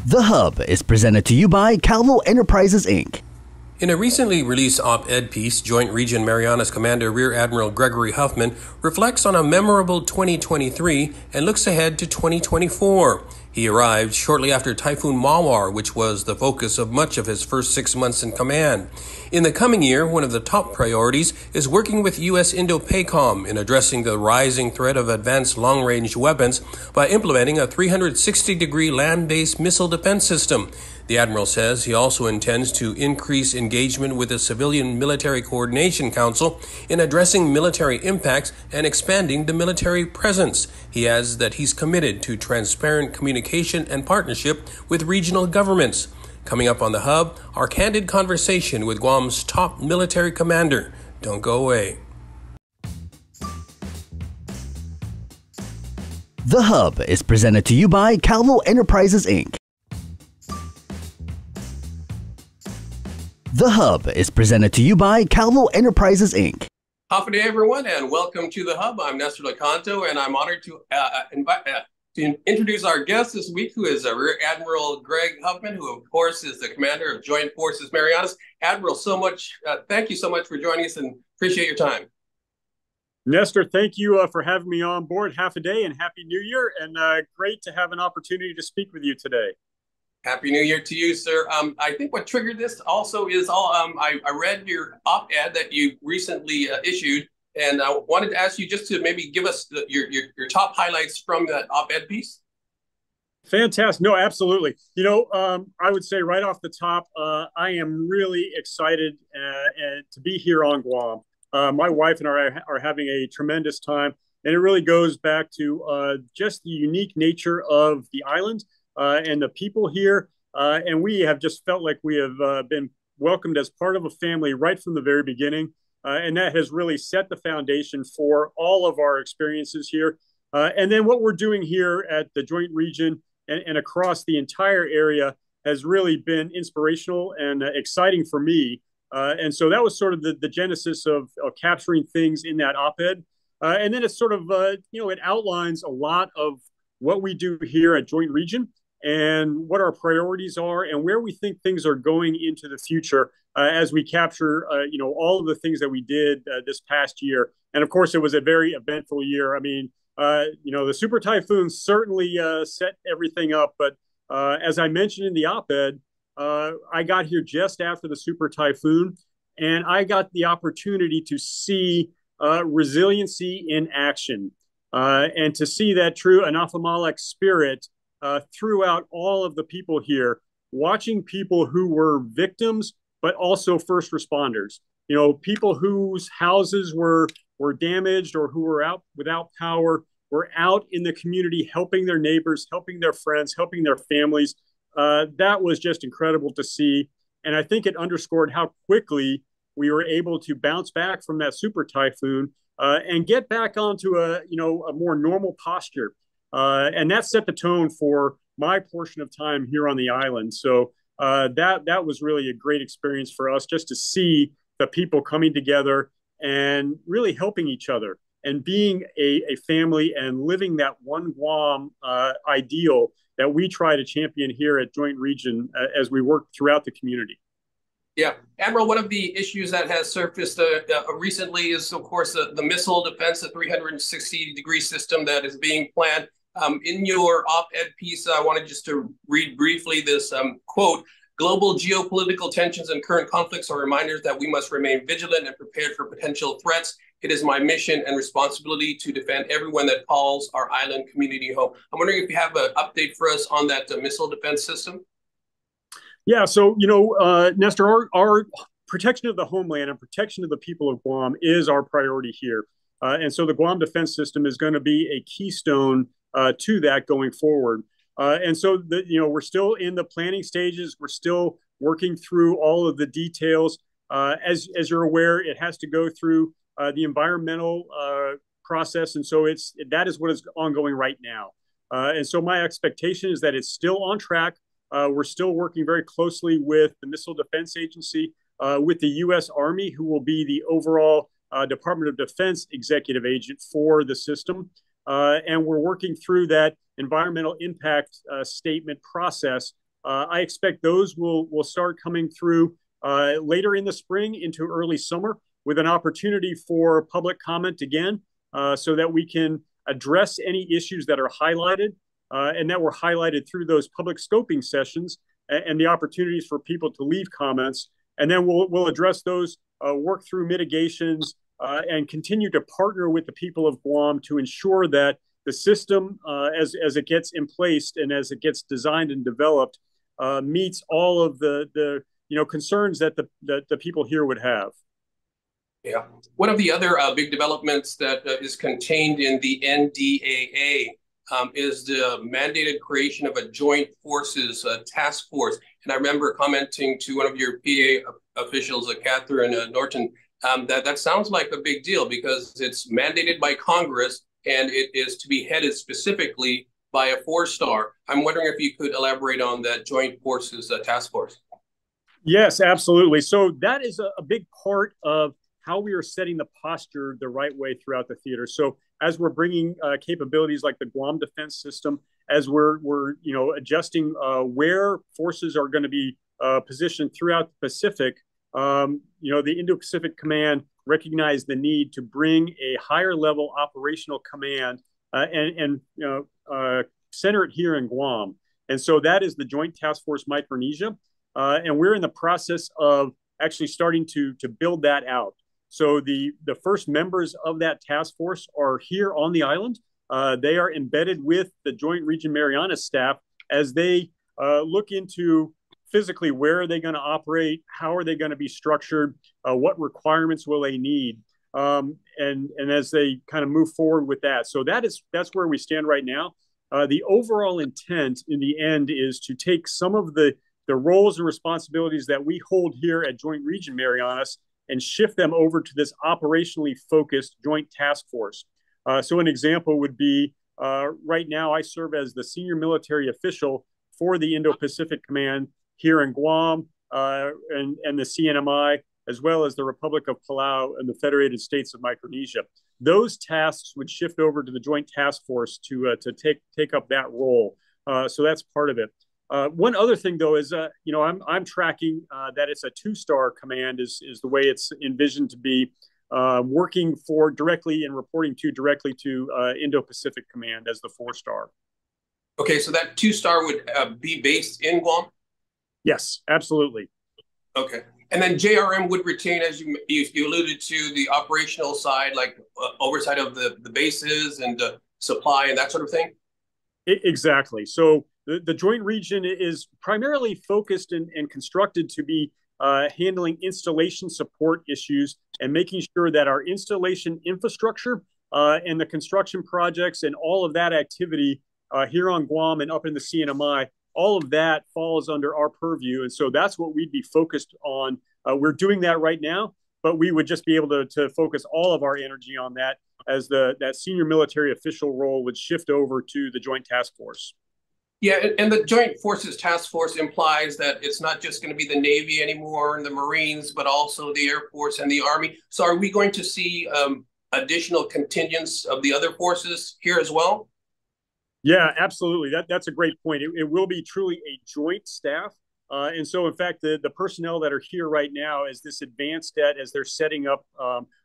The Hub is presented to you by Calvo Enterprises, Inc. In a recently released op-ed piece, Joint Region Marianas Commander Rear Admiral Gregory Huffman reflects on a memorable 2023 and looks ahead to 2024. He arrived shortly after Typhoon Mawar, which was the focus of much of his first 6 months in command. In the coming year, one of the top priorities is working with U.S. Indo-PACOM in addressing the rising threat of advanced long-range weapons by implementing a 360-degree land-based missile defense system. The Admiral says he also intends to increase engagement with the Civilian Military Coordination Council in addressing military impacts and expanding the military presence. He adds that he's committed to transparent communication and partnership with regional governments. Coming up on The Hub, our candid conversation with Guam's top military commander. Don't go away. The Hub is presented to you by Calvo Enterprises, Inc. The Hub is presented to you by Calvo Enterprises, Inc. Happy day, everyone, and welcome to The Hub. I'm Nestor Lecanto, and I'm honored to introduce our guest this week, who is Rear Admiral Greg Huffman, who, of course, is the commander of Joint Forces Marianas. Admiral, thank you so much for joining us, and appreciate your time. Nestor, thank you for having me on board. Half a day, and Happy New Year, and great to have an opportunity to speak with you today. Happy New Year to you, sir. I think what triggered this also is I read your op-ed that you recently issued, and I wanted to ask you just to maybe give us your top highlights from that op-ed piece. Fantastic. No, absolutely. I would say right off the top, I am really excited to be here on Guam. My wife and I are having a tremendous time, and it really goes back to just the unique nature of the island. And the people here, and we have just felt like we have been welcomed as part of a family right from the very beginning. And that has really set the foundation for all of our experiences here. And then what we're doing here at the Joint Region and across the entire area has really been inspirational and exciting for me. And so that was sort of the genesis of capturing things in that op-ed. And then it's sort of, it outlines a lot of what we do here at Joint Region and what our priorities are and where we think things are going into the future as we capture, all of the things that we did this past year. And of course, it was a very eventful year. I mean, the super typhoon certainly set everything up. But as I mentioned in the op-ed, I got here just after the super typhoon, and I got the opportunity to see resiliency in action and to see that true Anafamalek spirit throughout all of the people here, watching people who were victims, but also first responders, people whose houses were damaged or who were out without power, were out in the community, helping their neighbors, helping their friends, helping their families. That was just incredible to see. And I think it underscored how quickly we were able to bounce back from that super typhoon and get back onto a more normal posture. And that set the tone for my portion of time here on the island. So that was really a great experience for us, just to see the people coming together and really helping each other and being a family and living that one Guam ideal that we try to champion here at Joint Region as we work throughout the community. Yeah. Admiral, one of the issues that has surfaced recently is, of course, the missile defense, the 360-degree system that is being planned. In your op-ed piece, I wanted just to read briefly this quote: "Global geopolitical tensions and current conflicts are reminders that we must remain vigilant and prepared for potential threats. It is my mission and responsibility to defend everyone that calls our island community home." I'm wondering if you have an update for us on that missile defense system. Yeah, so, Nestor, our protection of the homeland and protection of the people of Guam is our priority here. And so the Guam Defense System is going to be a keystone to that going forward. And so, we're still in the planning stages. We're still working through all of the details. As you're aware, it has to go through the environmental process. And so that is what is ongoing right now. And so my expectation is that it's still on track. We're still working very closely with the Missile Defense Agency, with the U.S. Army, who will be the overall Department of Defense executive agent for the system. And we're working through that environmental impact statement process I expect those will start coming through later in the spring into early summer with an opportunity for public comment again, so that we can address any issues that are highlighted and that were highlighted through those public scoping sessions and the opportunities for people to leave comments. And then we'll address those, work through mitigations, and continue to partner with the people of Guam to ensure that the system, as it gets in place and as it gets designed and developed, meets all of the concerns that the people here would have. Yeah. One of the other big developments that is contained in the NDAA is the mandated creation of a joint forces task force. And I remember commenting to one of your PA officials, Catherine Norton, that sounds like a big deal because it's mandated by Congress and it is to be headed specifically by a four-star. I'm wondering if you could elaborate on that joint forces task force. Yes, absolutely. So that is a big part of how we are setting the posture the right way throughout the theater. So as we're bringing capabilities like the Guam Defense System, as we're adjusting where forces are going to be positioned throughout the Pacific, the Indo-Pacific Command recognized the need to bring a higher level operational command and center it here in Guam. And so that is the Joint Task Force Micronesia. And we're in the process of actually starting to build that out. So the first members of that task force are here on the island. They are embedded with the Joint Region Marianas staff as they look into physically where are they going to operate, how are they going to be structured, what requirements will they need, and as they kind of move forward with that. So that's where we stand right now. The overall intent in the end is to take some of the roles and responsibilities that we hold here at Joint Region Marianas and shift them over to this operationally focused joint task force. So an example would be, right now I serve as the senior military official for the Indo-Pacific Command here in Guam and the CNMI, as well as the Republic of Palau and the Federated States of Micronesia. Those tasks would shift over to the joint task force to take up that role. So that's part of it. One other thing, though, is I'm tracking that it's a two-star command is the way it's envisioned to be, working for directly and reporting directly to Indo-Pacific Command as the four-star. Okay, so that two-star would be based in Guam? Yes, absolutely. Okay, and then JRM would retain, as you alluded to, the operational side, like oversight of the bases and the supply and that sort of thing? Exactly. So the joint region is primarily focused and constructed to be handling installation support issues and making sure that our installation infrastructure and the construction projects and all of that activity here on Guam and up in the CNMI, all of that falls under our purview. And so that's what we'd be focused on. We're doing that right now, but we would just be able to focus all of our energy on that as that senior military official role would shift over to the Joint Task Force. Yeah, and the Joint Forces Task Force implies that it's not just going to be the Navy anymore and the Marines, but also the Air Force and the Army. So are we going to see additional contingents of the other forces here as well? Yeah, absolutely. That's a great point. It will be truly a joint staff. And so, in fact, the personnel that are here right now as this advanced debt, as they're setting up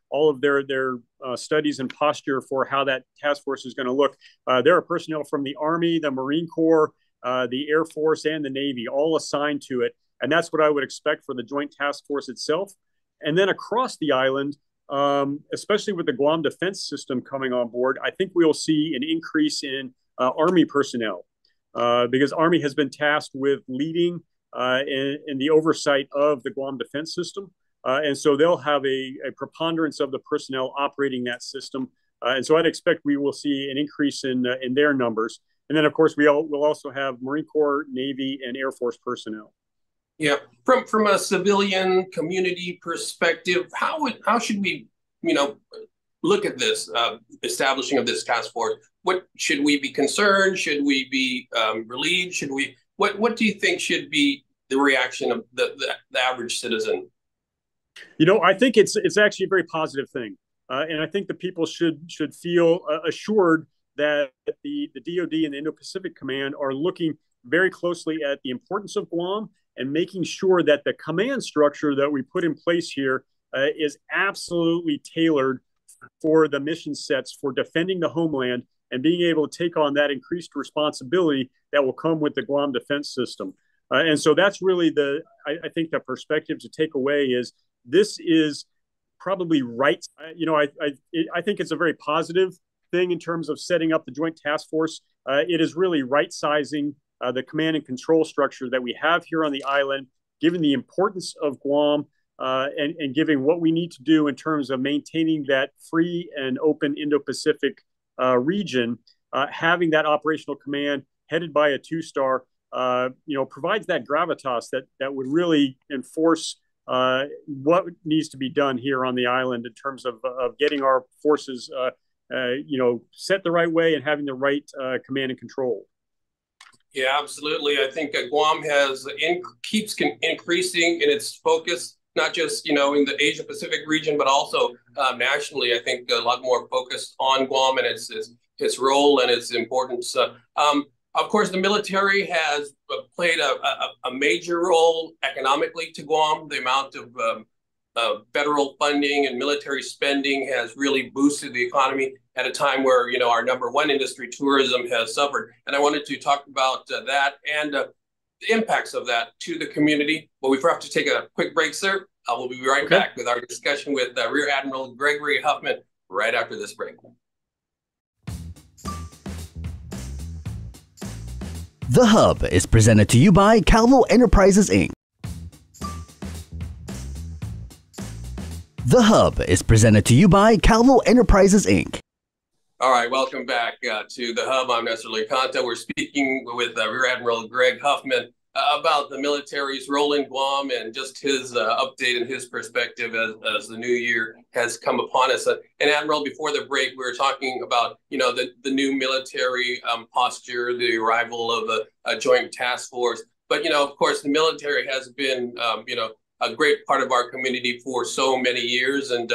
all of their studies and posture for how that task force is going to look. There are personnel from the Army, the Marine Corps, the Air Force, and the Navy, all assigned to it. And that's what I would expect for the Joint Task Force itself. And then across the island, especially with the Guam Defense System coming on board, I think we'll see an increase in Army personnel because Army has been tasked with leading in the oversight of the Guam Defense System. And so they'll have a preponderance of the personnel operating that system. And so I'd expect we will see an increase in their numbers. And then, of course, we'll also have Marine Corps, Navy, and Air Force personnel. Yeah, from a civilian community perspective, how should we, look at this establishing of this task force? What should we be concerned? Should we be relieved? What do you think should be the reaction of the average citizen? I think it's actually a very positive thing, and I think the people should feel assured that the DoD and the Indo-Pacific Command are looking very closely at the importance of Guam and making sure that the command structure that we put in place here is absolutely tailored for the mission sets for defending the homeland and being able to take on that increased responsibility that will come with the Guam defense system. And so that's really I think the perspective to take away is this is probably right. I think it's a very positive thing in terms of setting up the Joint Task Force. It is really right-sizing the command and control structure that we have here on the island, given the importance of Guam and giving what we need to do in terms of maintaining that free and open Indo-Pacific region. Having that operational command headed by a two-star, provides that gravitas that would really enforce what needs to be done here on the island in terms of getting our forces, set the right way and having the right command and control. Yeah, absolutely. I think Guam keeps increasing in its focus, not just in the Asia Pacific region, but also nationally. I think a lot more focused on Guam and its role and its importance. Of course, the military has played a major role economically to Guam. The amount of federal funding and military spending has really boosted the economy at a time where our number one industry, tourism, has suffered. And I wanted to talk about that and the impacts of that to the community. But we have to take a quick break, sir. We'll be right back with our discussion with Rear Admiral Gregory Huffman right after this break. The Hub is presented to you by Calvo Enterprises, Inc. The Hub is presented to you by Calvo Enterprises, Inc. All right, welcome back to The Hub. I'm Nestor Licanta. We're speaking with Rear Admiral Greg Huffman about the military's role in Guam and just his update and his perspective as the new year has come upon us. And Admiral, before the break, we were talking about, the new military posture, the arrival of a joint task force. But, of course, the military has been, a great part of our community for so many years. And,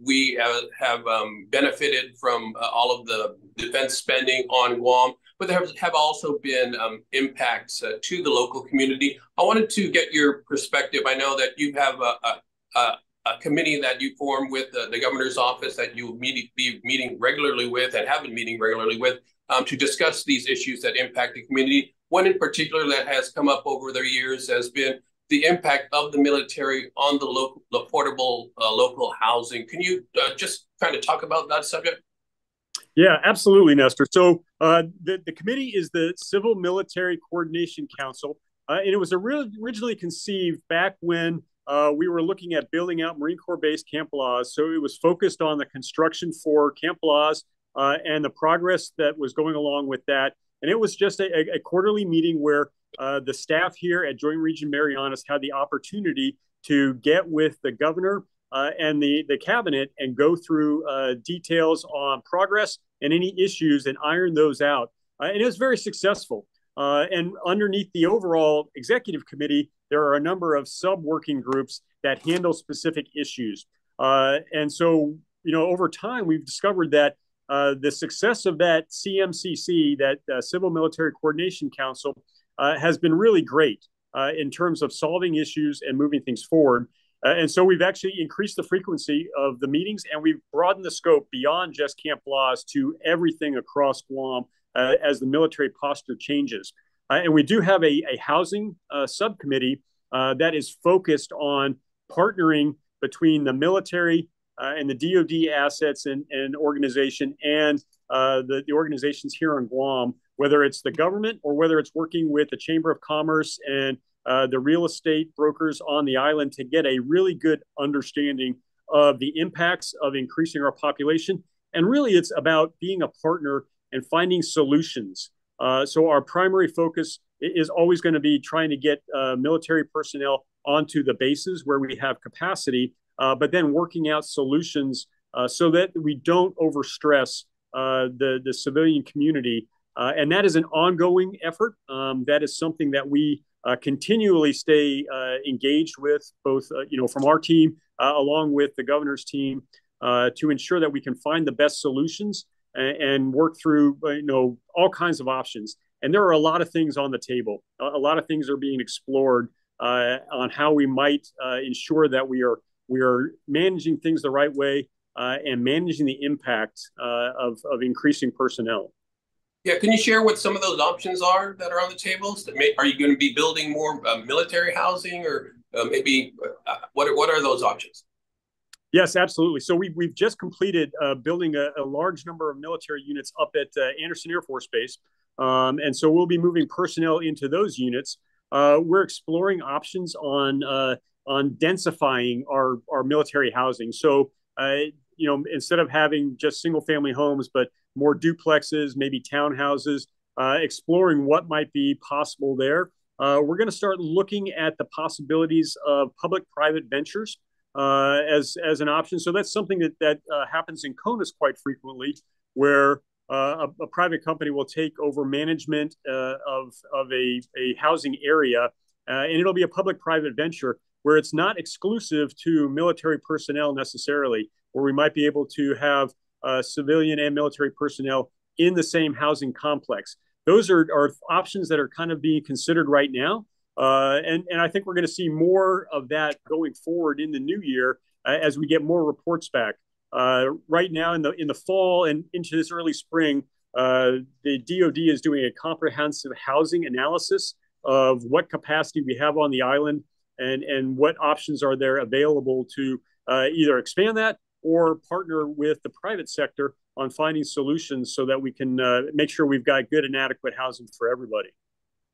we have benefited from all of the defense spending on Guam. But there have also been impacts to the local community. I wanted to get your perspective. I know that you have a committee that you form with the governor's office that you will be meeting regularly with and have been meeting regularly with to discuss these issues that impact the community. One in particular that has come up over the years has been the impact of the military on the affordable local housing. Can you just kind of talk about that subject? Yeah, absolutely, Nestor. So the committee is the Civil Military Coordination Council, and it was originally conceived back when we were looking at building out Marine Corps Base Camp Laws. So it was focused on the construction for Camp Laws and the progress that was going along with that. And it was just a quarterly meeting where the staff here at Joint Region Marianas had the opportunity to get with the governor and the cabinet and go through details on progress and any issues and iron those out. And it was very successful. And underneath the overall executive committee, there are a number of sub-working groups that handle specific issues. And so, over time, we've discovered that the success of that CMCC, that Civil Military Coordination Council, has been really great in terms of solving issues and moving things forward. And so we've actually increased the frequency of the meetings, and we've broadened the scope beyond just Camp Laws to everything across Guam as the military posture changes. And we do have a housing subcommittee that is focused on partnering between the military and the DoD assets and organization and the organizations here on Guam, whether it's the government or whether it's working with the Chamber of Commerce and the real estate brokers on the island to get a really good understanding of the impacts of increasing our population. And really, it's about being a partner and finding solutions. So our primary focus is always going to be trying to get military personnel onto the bases where we have capacity, but then working out solutions so that we don't overstress the civilian community. And that is an ongoing effort. That is something that we continually stay engaged with, both from our team along with the governor's team, to ensure that we can find the best solutions and work through all kinds of options. And there are a lot of things on the table. A lot of things are being explored on how we might ensure that we are managing things the right way and managing the impact of increasing personnel. Yeah, can you share what some of those options are that are on the tables? Are you going to be building more military housing, or maybe what are those options? Yes, absolutely. So we've just completed building a large number of military units up at Anderson Air Force Base. And so we'll be moving personnel into those units. We're exploring options on densifying our military housing. So, instead of having just single family homes, but more duplexes, maybe townhouses, exploring what might be possible there. We're going to start looking at the possibilities of public-private ventures as an option. So that's something that happens in CONUS quite frequently, where a private company will take over management of a housing area, and it'll be a public-private venture where it's not exclusive to military personnel necessarily, where we might be able to have civilian and military personnel in the same housing complex. Those are options that are kind of being considered right now. And I think we're going to see more of that going forward in the new year as we get more reports back. Right now in the fall and into this early spring, the DoD is doing a comprehensive housing analysis of what capacity we have on the island and what options are there available to either expand that or partner with the private sector on finding solutions so that we can make sure we've got good and adequate housing for everybody.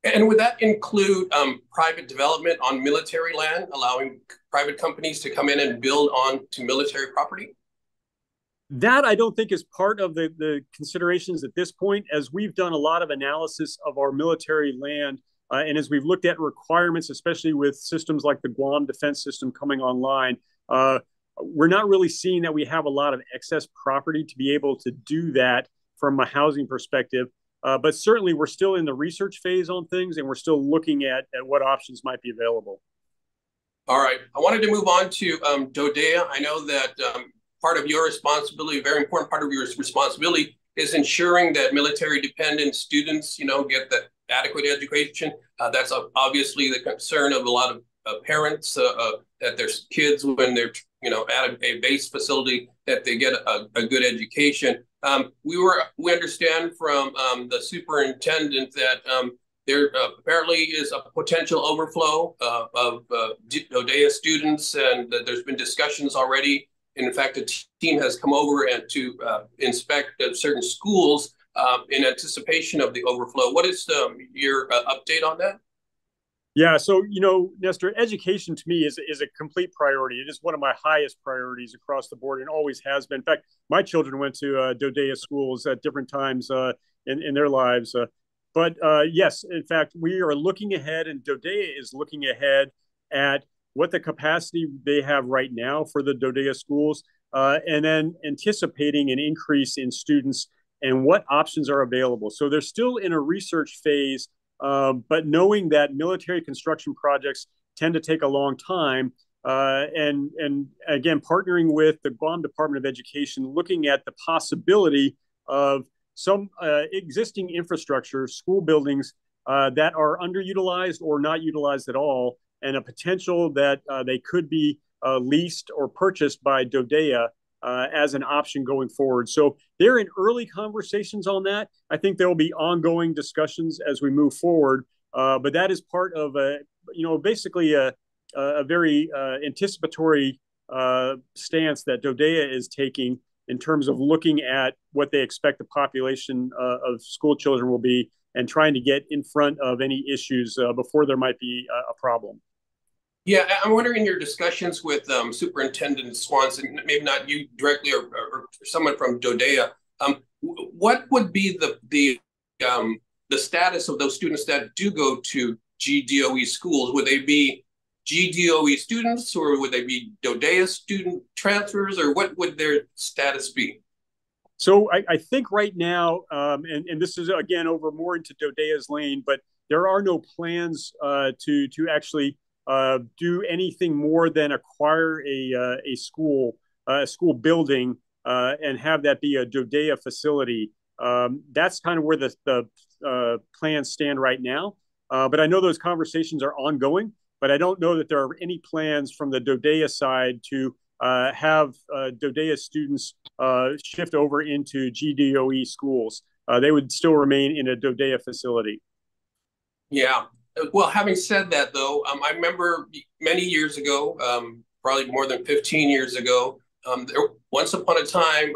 And would that include private development on military land, allowing private companies to come in and build on to military property? That I don't think is part of the considerations at this point, as we've done a lot of analysis of our military land. And as we've looked at requirements, especially with systems like the Guam Defense System coming online, we're not really seeing that we have a lot of excess property to be able to do that from a housing perspective. But certainly we're still in the research phase on things, and we're still looking at what options might be available. All right. I wanted to move on to DODEA. I know that part of your responsibility, a very important part of your responsibility, is ensuring that military dependent students, get the adequate education. That's obviously the concern of a lot of parents, that their kids, when they're at a base facility, that they get a good education. We understand from the superintendent that there apparently is a potential overflow of DODEA students, and that there's been discussions already. And in fact, a team has come over and to inspect certain schools in anticipation of the overflow. What is your update on that? Yeah, so Nestor, education to me is a complete priority. It is one of my highest priorities across the board, and always has been. In fact, my children went to DODEA schools at different times in their lives. But yes, in fact, we are looking ahead, and DODEA is looking ahead at what the capacity they have right now for the DODEA schools, and then anticipating an increase in students and what options are available. So they're still in a research phase. But knowing that military construction projects tend to take a long time, and again, partnering with the Guam Department of Education, looking at the possibility of some existing infrastructure, school buildings that are underutilized or not utilized at all, and a potential that they could be leased or purchased by DODEA as an option going forward. So they're in early conversations on that. I think there will be ongoing discussions as we move forward. But that is part of basically a very anticipatory stance that DODEA is taking in terms of looking at what they expect the population of school children will be, and trying to get in front of any issues before there might be a problem. Yeah, I'm wondering, in your discussions with Superintendent Swanson, maybe not you directly, or someone from DODEA, what would be the status of those students that do go to GDOE schools? Would they be GDOE students, or would they be DODEA student transfers, or what would their status be? So I think right now, and this is again over more into DODEA's lane, but there are no plans to actually do anything more than acquire a school building and have that be a Dodea facility. That's kind of where the plans stand right now. But I know those conversations are ongoing, but I don't know that there are any plans from the Dodea side to have Dodea students shift over into GDOE schools. They would still remain in a Dodea facility. Yeah. Well, having said that, though, I remember many years ago, probably more than 15 years ago, once upon a time,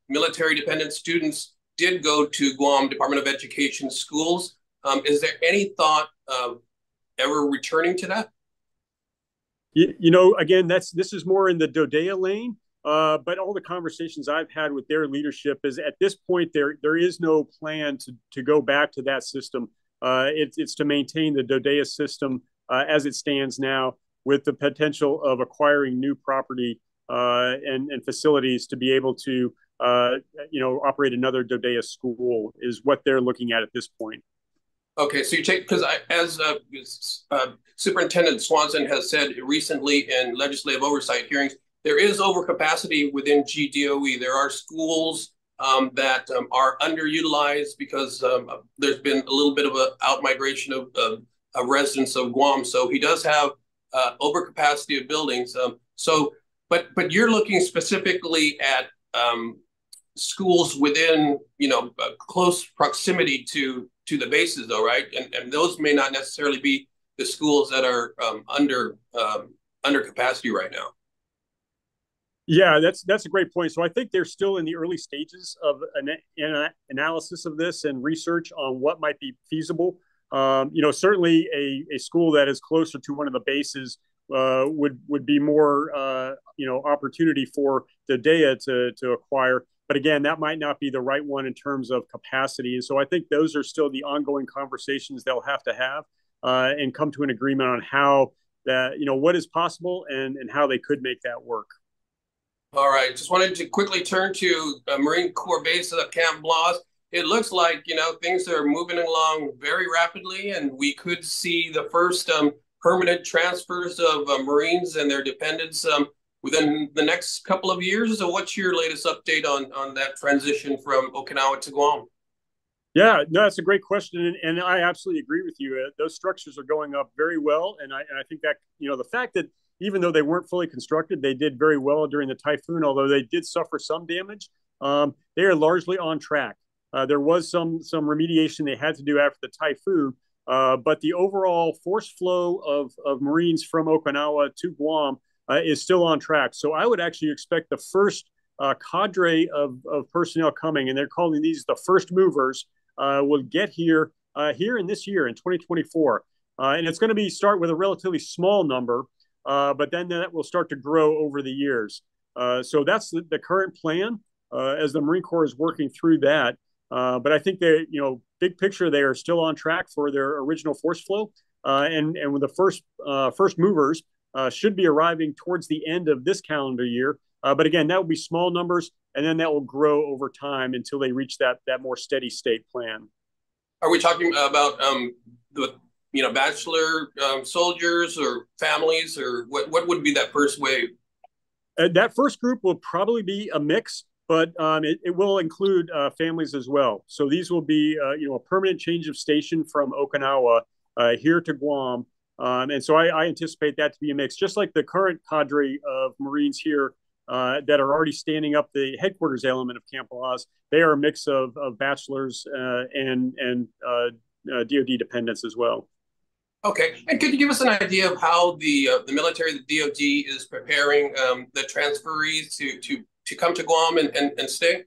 military-dependent students did go to Guam Department of Education schools. Is there any thought of ever returning to that? Again, this is more in the Dodea lane. But all the conversations I've had with their leadership is at this point there is no plan to go back to that system. It's to maintain the Dodea system as it stands now, with the potential of acquiring new property and facilities to be able to operate another Dodea school is what they're looking at this point. Okay, so you take, because as Superintendent Swanson has said recently in legislative oversight hearings, there is overcapacity within GDOE. There are schools that are underutilized because there's been a little bit of an outmigration of residents of Guam. So he does have overcapacity of buildings. But you're looking specifically at schools within close proximity to the bases, though, right? And those may not necessarily be the schools that are under capacity right now. Yeah, that's a great point. So I think they're still in the early stages of an analysis of this and research on what might be feasible. Certainly a school that is closer to one of the bases would be more opportunity for the DEA to acquire. But again, that might not be the right one in terms of capacity. And so I think those are still the ongoing conversations they'll have to have and come to an agreement on how that, what is possible and how they could make that work. All right. Just wanted to quickly turn to Marine Corps base of Camp Blas. It looks like, things are moving along very rapidly, and we could see the first permanent transfers of Marines and their dependents within the next couple of years. So what's your latest update on that transition from Okinawa to Guam? Yeah, no, that's a great question. And I absolutely agree with you. Those structures are going up very well. And I think that, the fact that even though they weren't fully constructed, they did very well during the typhoon, although they did suffer some damage. They are largely on track. There was some remediation they had to do after the typhoon, but the overall force flow of Marines from Okinawa to Guam is still on track. So I would actually expect the first cadre of personnel coming, and they're calling these the first movers, will get here in this year in 2024. And it's going to start with a relatively small number, but then that will start to grow over the years. So that's the current plan as the Marine Corps is working through that. But I think they, big picture, they are still on track for their original force flow. And with the first movers should be arriving towards the end of this calendar year. But again, that will be small numbers, and then that will grow over time until they reach that more steady state plan. Are we talking about the bachelor soldiers or families, or what would be that first wave? That first group will probably be a mix, but it will include families as well. So these will be a permanent change of station from Okinawa here to Guam. And so I anticipate that to be a mix, just like the current cadre of Marines here that are already standing up the headquarters element of Camp Blas. They are a mix of bachelors and DoD dependents as well. Okay, and could you give us an idea of how the military, the DoD, is preparing the transferees to come to Guam and stay?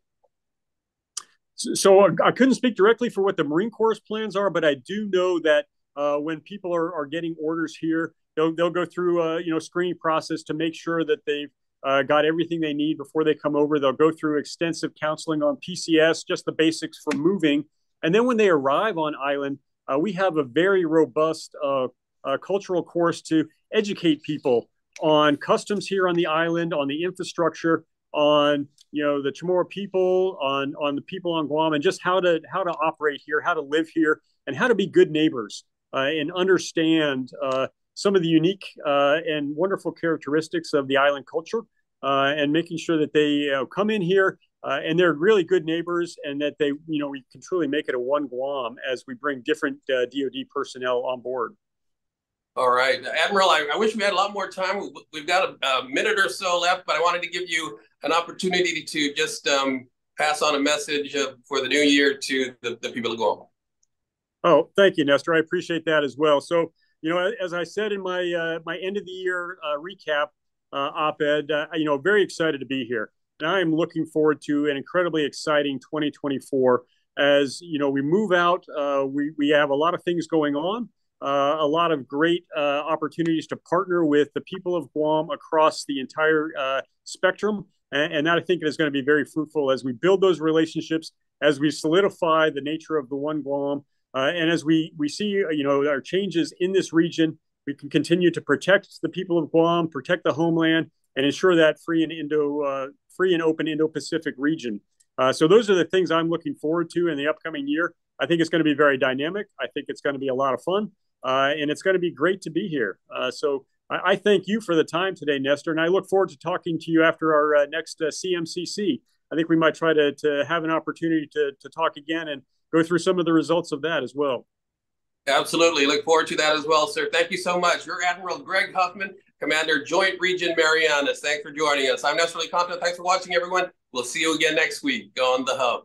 So I couldn't speak directly for what the Marine Corps' plans are, but I do know that when people are getting orders here, they'll go through a screening process to make sure that they've got everything they need before they come over. They'll go through extensive counseling on PCS, just the basics for moving. And then when they arrive on island, we have a very robust cultural course to educate people on customs here on the island, on the infrastructure, on the Chamorro people, on the people on Guam, and just how to operate here, how to live here, and how to be good neighbors and understand some of the unique and wonderful characteristics of the island culture. and making sure that they come in here and they're really good neighbors, and that they, we can truly make it a one Guam as we bring different DoD personnel on board. All right, Admiral, I wish we had a lot more time. We've got a minute or so left, but I wanted to give you an opportunity to just pass on a message for the new year to the people of Guam. Oh, thank you, Nestor. I appreciate that as well. So, as I said in my my end of the year recap op-ed, very excited to be here. And I am looking forward to an incredibly exciting 2024. As we move out, we have a lot of things going on, a lot of great opportunities to partner with the people of Guam across the entire spectrum. And that, I think, is going to be very fruitful as we build those relationships, as we solidify the nature of the one Guam, and as we see, our changes in this region. We can continue to protect the people of Guam, protect the homeland, and ensure that free and open Indo-Pacific region. So those are the things I'm looking forward to in the upcoming year. I think it's going to be very dynamic. I think it's going to be a lot of fun, and it's going to be great to be here. So I thank you for the time today, Nestor, and I look forward to talking to you after our next CMCC. I think we might try to have an opportunity to talk again and go through some of the results of that as well. Absolutely. Look forward to that as well, sir. Thank you so much. You're Admiral Greg Huffman, Commander, Joint Region Marianas. Thanks for joining us. I'm Nestor Lee Compton. Thanks for watching, everyone. We'll see you again next week on The Hub.